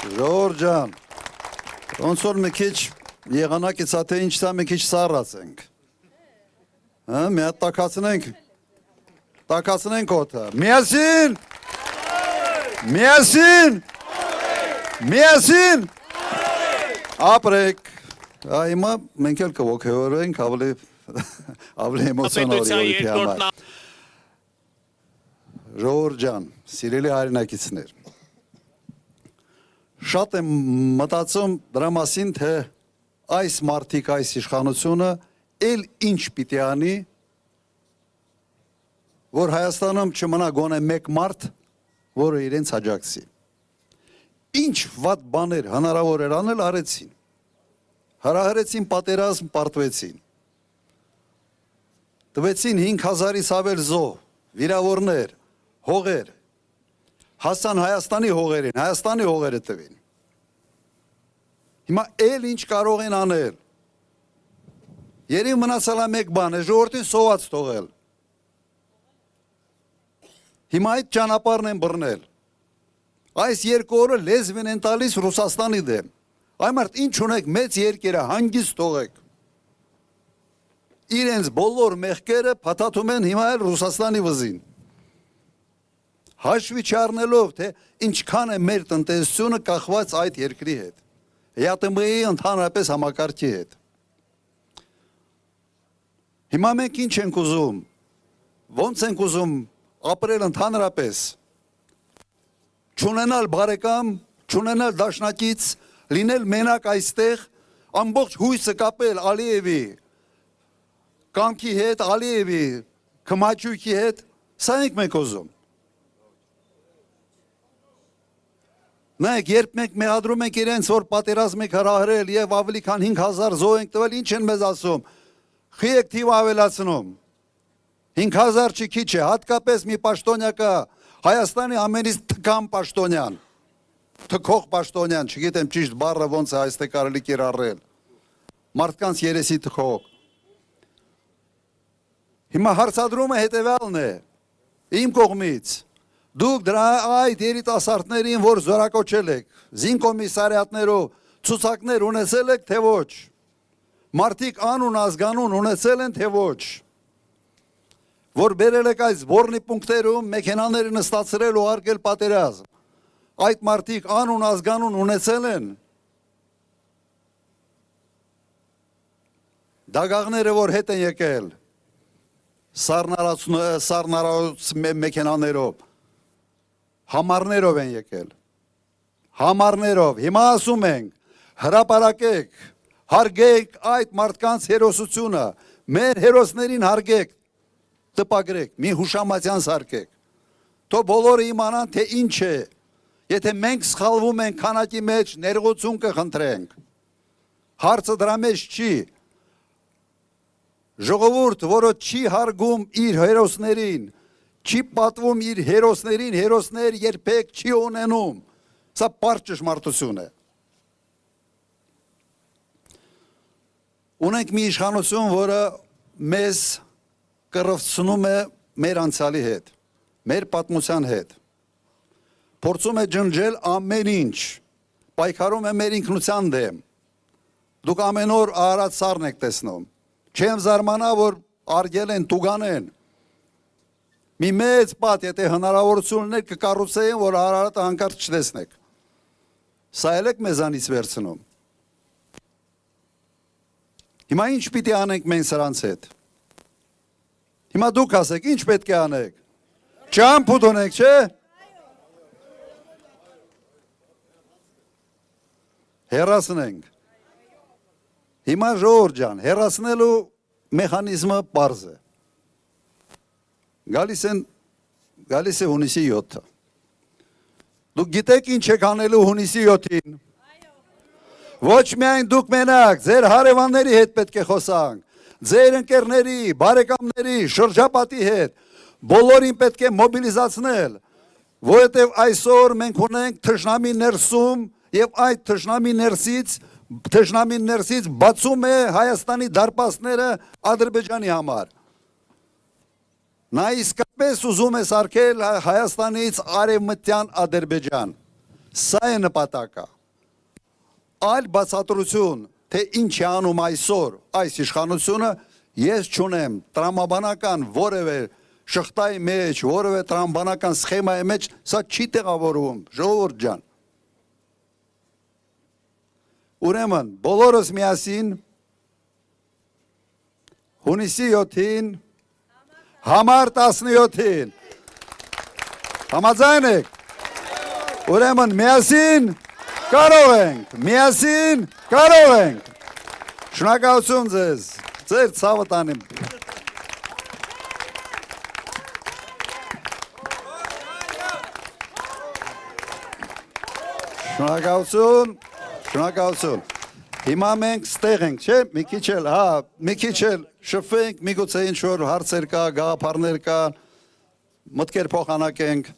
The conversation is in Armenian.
Ժողովուրդ ջան, ոնց որ մի քիչ եղանակից է թե ինչ սա մի քիչ սառացենք։ Հա, մի հատ տաքացնենք օդը։ Միասին։ Միասին։ Միասին։ Ապրեք։ Հիմա մենք էլ կողքեորենք ավելի էմոցիոնալ եղի համար։ Ժողովուրդ ջան, սիրելի հայրենակիցներ, շատ եմ մտածում դրա մասին, թե այս մարդիկ, այս իշխանությունը էլ ինչ պիտի անի, որ Հայաստանում չմնա գոնե մեկ մարդ, որը իրենց աջակցի։ Ինչ վատ բաներ հնարավոր էր անել, արեցին։ Հրահրեցին պատերազմ, պարտվեցին։ Տվեցին 5000-ից ավել զոհ, վիրավորներ, հողեր, հասան Հայաստանի հողերին, Հայաստանի հողերը տվին։ Հիմա էլ ինչ կարող են անել։ Երևի մնացել է մեկ բան է, ժողովրդին սոված թողել։ Հիմա այդ ճանապարհն են բռնել։ Այս երկու օրը լեզվին են տալիս Ռուսաստանի դեմ։ Այ մարդ ինչ ունեք, մեծ երկերը հանգիստ թողեք։ Իրենց բոլոր մեղքերը փաթաթում են հիմա էլ Ռուսաստանի վզին։ Հաշվի չառնելով, թե ինչքան է մեր տնտեսությունը կախված այդ երկրի հետ, ԵԱՏՄ-ի ընդհանրապես համակարգի հետ։ Հիմա մենք ինչ ենք ուզում, ոնց ենք ուզում ապրել ընդհանրապես, չունենալ բարեկամ, չունենալ դաշնակից, լինել մենակ այստեղ, ամբողջ հույսը կապել Ալիևի կամքի հետ, Ալիևի քմաչուկի հետ, սա ենք մենք ուզում։ Նայեք, երբ մենք մեղադրում ենք իրենց, որ պատերազմ եք հրահրել եւ ավելի քան 5000 զոհ ենք տվել, ինչ են մեզ ասում։ Խի եք թիվ ավելացնում։ 5000 չի քիչ է, հատկապես մի պաշտոնյա կա, Հայաստանի ամենից թքամ պաշտոնյան, թքող պաշտոնյան, չգիտեմ ճիշտ բառը ոնց է այստեղ կարելի կիրառել։ Մարդկանց երեսի թքող։ Հիմա հարցադրումը հետևյալն է, իմ կողմից, դուք դրա այդ երիտասարդներին, որ զորակոչել եք, զինկոմիսարիատներով ցուցակներ ունեցել եք, թե ոչ, մարդիկ անուն ազգանուն ունեցել են, թե ոչ, որ բերել եք այս բորնի պունկտերում մեքենաները նստացրել ու արկել պատերազմ, այդ մարդիկ անուն ազգանուն ունեցել են, դագաղները, որ հետ են եկել, սառնարարուց մեքենաներով, համարներով են եկել, համարներով, հիմա ասում ենք, հրապարակեք, հարգեք այդ մարդկանց հերոսությունը, մեր հերոսներին հարգեք, տպագրեք, մի հուշամատյան սարքեք, թո բոլորը իմանան, թե ինչ է, եթե մենք սխալվում ենք քանակի մեջ, ներողություն կխնդրենք, հարցը դրա մեջ չի, ժողովուրդ, որը չի հարգում իր հերոսներին, չի պատվում իր հերոսներին, հերոսներ երբեք չի ունենում, սա պարզ ճշմարտություն է։ Ունենք մի իշխանություն, որը մեզ կռվցնում է մեր անցյալի հետ, մեր պատմության հետ, փորձում է ջնջել ամեն ինչ, պայքարում է մեր ինքնության դեմ, դուք ամեն օր Արարատ սառն եք տեսնում, չեմ զարմանա, որ արգել են, տուգանեն, մի մեծ պատ, եթե հնարավորություններ կկառուցեին, որ Արարատը հանկարծ չտեսնեք, սա էլ եք մեզանից վերցնում։ Հիմա ինչ պիտի անենք մենք սրանց հետ։ Հիմա դուք ասեք, ինչ պետք է անեք։ Ճամփուտ ունենք, չէ՞։ Հեռացնենք։ Հիմա ժողովուրդ ջան, հեռացնելու մեխանիզմը պարզ է։ Գալիս է հունիսի 7-ը։ Դուք գիտեք ինչ եք անելու հունիսի 7-ին։ Ոչ միայն դուք մենակ, ձեր հարևանների հետ պետք է խոսանք, ձեր ընկերների, բարեկամների, շրջապատի հետ, բոլորին պետք է մոբիլիզացնել, որովհետև այսօր մենք ունենք թշնամի ներսում եւ այդ թշնամի ներսից բացում է Հայաստանի դարպասները Ադրբեջանի համար։ Նա իսկապես ուզում է սարքել Հայաստանից արևմտյան Ադրբեջան։ Սա է նպատակը։ այլ բացատրություն, թե ինչ է անում այսօր այս իշխանությունը, ես չունեմ տրամաբանական որևէ շղթայի մեջ, որևէ տրամաբանական սխեմայի մեջ, սա չի տեղավորվում, ժողովուրդ ջան։ Ուրեմն, բոլորս միասին հունիսի 7-ին, համար 17-ին, համաձայն եք, ուրեմն միասին կարող ենք, միասին կարող ենք, շնորհակալություն ձեզ, ձեր ցավը տանեմ։ Շնորհակալություն, շնորհակալություն։ Հիմա մենք ստեղ ենք, չէ՞, մի քիչ էլ շփվենք, միգուցե ինչ որ հարցեր կա, գաղափարներ կա, մտքեր փոխանակենք։